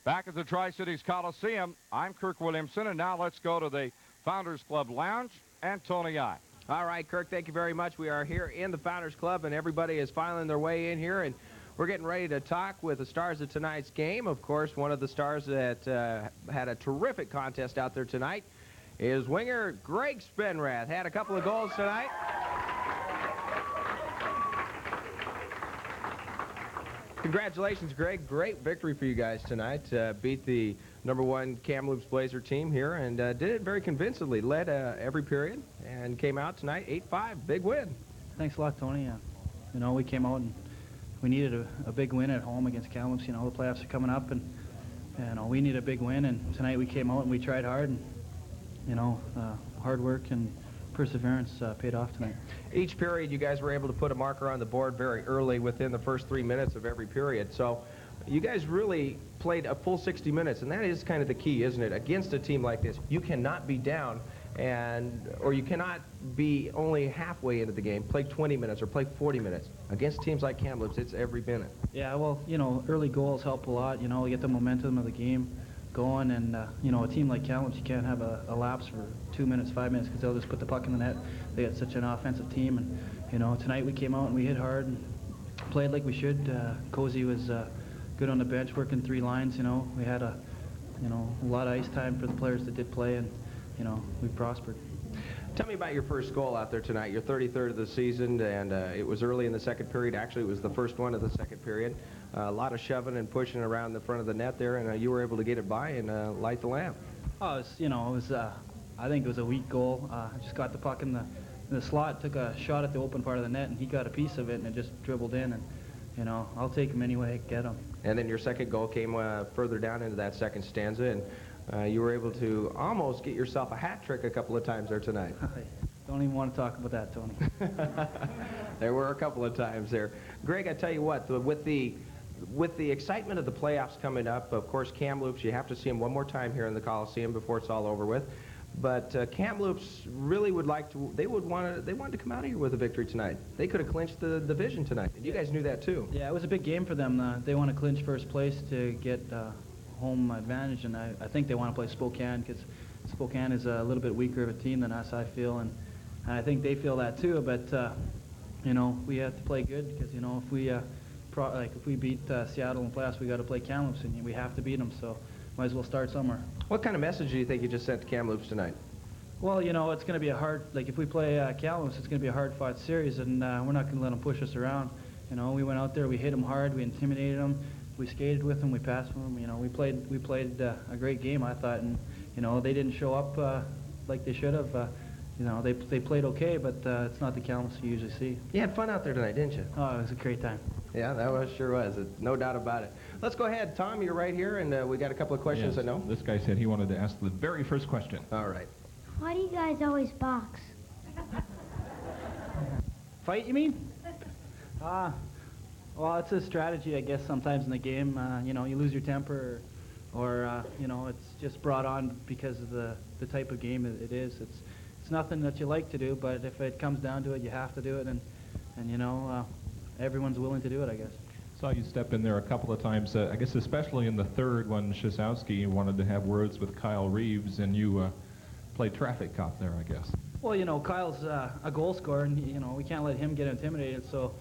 Back at the Tri-Cities Coliseum, I'm Kirk Williamson, and now let's go to the Founders Club Lounge and Tony I. All right, Kirk, thank you very much. We are here in the Founders Club, and everybody is filing their way in here, and we're getting ready to talk with the stars of tonight's game. Of course, one of the stars that had a terrific contest out there tonight is winger Greg Spenrath. Had a couple of goals tonight. Congratulations, Greg. Great victory for you guys tonight. Beat the #1 Kamloops Blazer team here and did it very convincingly. Led every period and came out tonight 8-5. Big win. Thanks a lot, Tony. You know, we came out and we needed a big win at home against Kamloops. You know, the playoffs are coming up, and we need a big win. And tonight we came out and we tried hard, and you know, hard work and perseverance paid off tonight. Each period, you guys were able to put a marker on the board very early within the first 3 minutes of every period. So you guys really played a full 60 minutes, and that is kind of the key, isn't it? Against a team like this, you cannot be down, or you cannot be only halfway into the game, play 20 minutes or play 40 minutes. Against teams like Kamloops, it's every minute. Yeah, well, you know, early goals help a lot. You know, we get the momentum of the game going, and you know, a team like Kamloops, you can't have a lapse for 2 minutes, 5 minutes, because they'll just put the puck in the net. They got such an offensive team, and you know, tonight we came out and we hit hard and played like we should. Cozy was good on the bench, working 3 lines. You know, we had a lot of ice time for the players that did play, and you know, we prospered. Tell me about your first goal out there tonight. Your 33rd of the season, and it was early in the second period. Actually, it was the first one of the second period. A lot of shoving and pushing around the front of the net there, and you were able to get it by and light the lamp. Oh, I think it was a weak goal. I just got the puck in the slot, took a shot at the open part of the net, and he got a piece of it, and it just dribbled in. And you know, I'll take him any way I can get him. And then your second goal came further down into that second stanza, and you were able to almost get yourself a hat trick a couple of times there tonight. Don't even want to talk about that, Tony. There were a couple of times there. Greg, I tell you what, with the excitement of the playoffs coming up, of course, Kamloops, you have to see them one more time here in the Coliseum before it's all over with. But Kamloops really would like to, they wanted to come out of here with a victory tonight. They could have clinched the division tonight. And you guys knew that too. Yeah, it was a big game for them. They want to clinch first place to get home advantage, and I think they want to play Spokane, because Spokane is a little bit weaker of a team than us, I feel, and I think they feel that too. But you know, we have to play good, because you know, if we beat Seattle in playoffs, we got to play Kamloops, and we have to beat them. So might as well start somewhere. What kind of message do you think you just sent to Kamloops tonight? Well, you know, it's going to be a hard, like if we play Kamloops, it's going to be a hard-fought series, and we're not going to let them push us around. You know, we went out there, we hit them hard, we intimidated them, we skated with them, we passed with them. You know, we played a great game, I thought, and you know, they didn't show up like they should have. You know, they played okay, but it's not the Kamloops you usually see. You had fun out there tonight, didn't you? Oh, it was a great time. Yeah, that sure was. No doubt about it. Let's go ahead, Tom. You're right here, and we got a couple of questions. Yes, I know. This guy said he wanted to ask the very first question. All right. Why do you guys always box? Fight, you mean? Well, it's a strategy, I guess, sometimes in the game. You know, you lose your temper, or you know, it's just brought on because of the type of game it is. It's nothing that you like to do, but if it comes down to it, you have to do it, and you know, everyone's willing to do it, I guess. Saw you step in there a couple of times, I guess especially in the third when Shasowski wanted to have words with Kyle Reeves, and you played traffic cop there, I guess. Well, you know, Kyle's a goal scorer, and you know, we can't let him get intimidated. So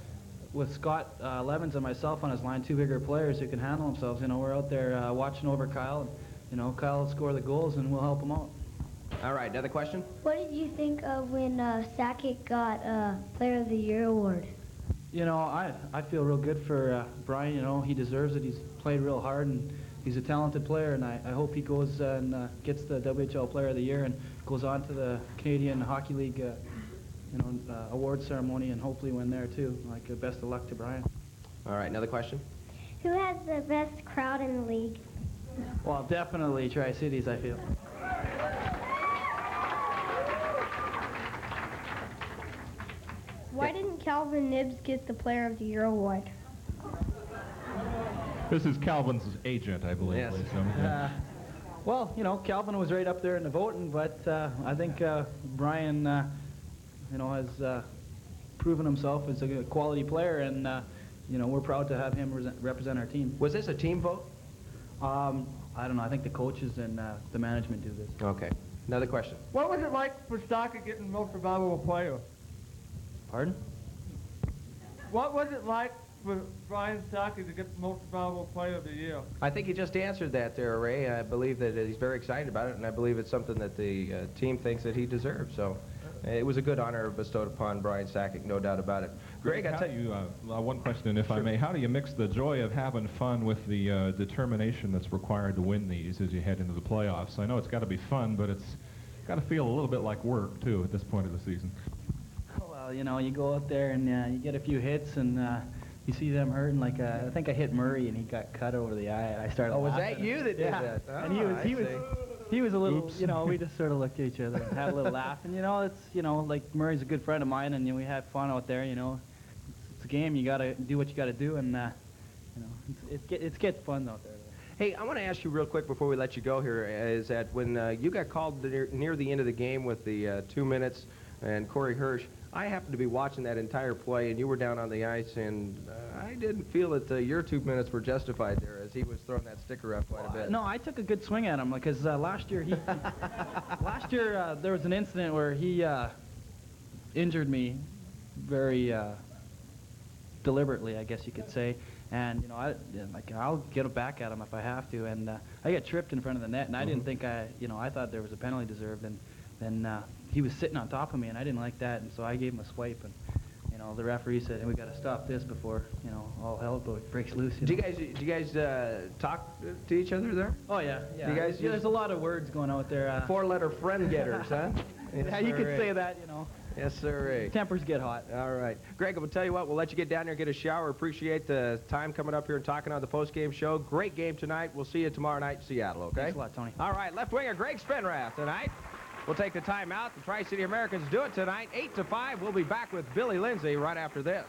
with Scott Levens and myself on his line, 2 bigger players who can handle themselves, you know, we're out there watching over Kyle. And, you know, Kyle will score the goals, and we'll help him out. All right, another question? What did you think of when Sakic got Player of the Year award? You know, I feel real good for Brian. You know, he deserves it. He's played real hard, and he's a talented player, and I hope he goes and gets the WHL Player of the Year and goes on to the Canadian Hockey League you know, award ceremony, and hopefully win there too. Like, best of luck to Brian. All right, another question? Who has the best crowd in the league? Well, definitely Tri-Cities, I feel. Why didn't Calvin Nibbs get the Player of the Year award? This is Calvin's agent, I believe. Yes. Well, you know, Calvin was right up there in the voting, but I think Brian, you know, has proven himself as a quality player, and you know, we're proud to have him represent our team. Was this a team vote? I don't know. I think the coaches and the management do this. Okay. Another question. What was it like for Stockton getting most valuable player? Pardon? What was it like for Brian Stockton to get the most valuable player of the year? I think you just answered that there, Ray. I believe that he's very excited about it, and I believe it's something that the team thinks that he deserves. So it was a good honor bestowed upon Brian Sakic, no doubt about it. Greg, I how tell do you, one question, if I may. How do you mix the joy of having fun with the determination that's required to win these as you head into the playoffs? I know it's got to be fun, but it's got to feel a little bit like work, too, at this point of the season. Well, you know, you go out there and you get a few hits and you see them hurting. Like I think I hit Murray and he got cut over the eye. And I started. Oh, was laughing. that you that did Yeah. that? Oh, And he was a little. Oops. You know, we just sort of looked at each other and had a little laugh. And you know, it's like Murray's a good friend of mine, and we had fun out there. You know, it's a game. You gotta do what you gotta do, and it gets fun out there. Hey, I want to ask you real quick before we let you go here, is that when you got called near the end of the game with the 2 minutes and Corey Hirsch, I happened to be watching that entire play, and you were down on the ice, and I didn't feel that your 2 minutes were justified there as he was throwing that sticker up quite a bit. No, I took a good swing at him because last year there was an incident where he injured me very deliberately, I guess you could say. And I'll get it back at him if I have to. And I got tripped in front of the net, and I didn't think I thought there was a penalty deserved. And then he was sitting on top of me, and I didn't like that, and so I gave him a swipe. And the referee said, "We got to stop this before all hell breaks loose." Do you guys talk to each other there? Oh yeah. Do you guys There's a lot of words going out there. 4-letter friend getters, huh? Yes, Yeah, you could sir. say that. Yes, sir. Tempers get hot. All right. Greg, we'll tell you what, we'll let you get down there and get a shower. Appreciate the time coming up here and talking on the post-game show. Great game tonight. We'll see you tomorrow night in Seattle, okay? Thanks a lot, Tony. All right, left winger Greg Spenrath tonight. We'll take the time out. The Tri-City Americans do it tonight, 8 to 5. We'll be back with Billy Lindsay right after this.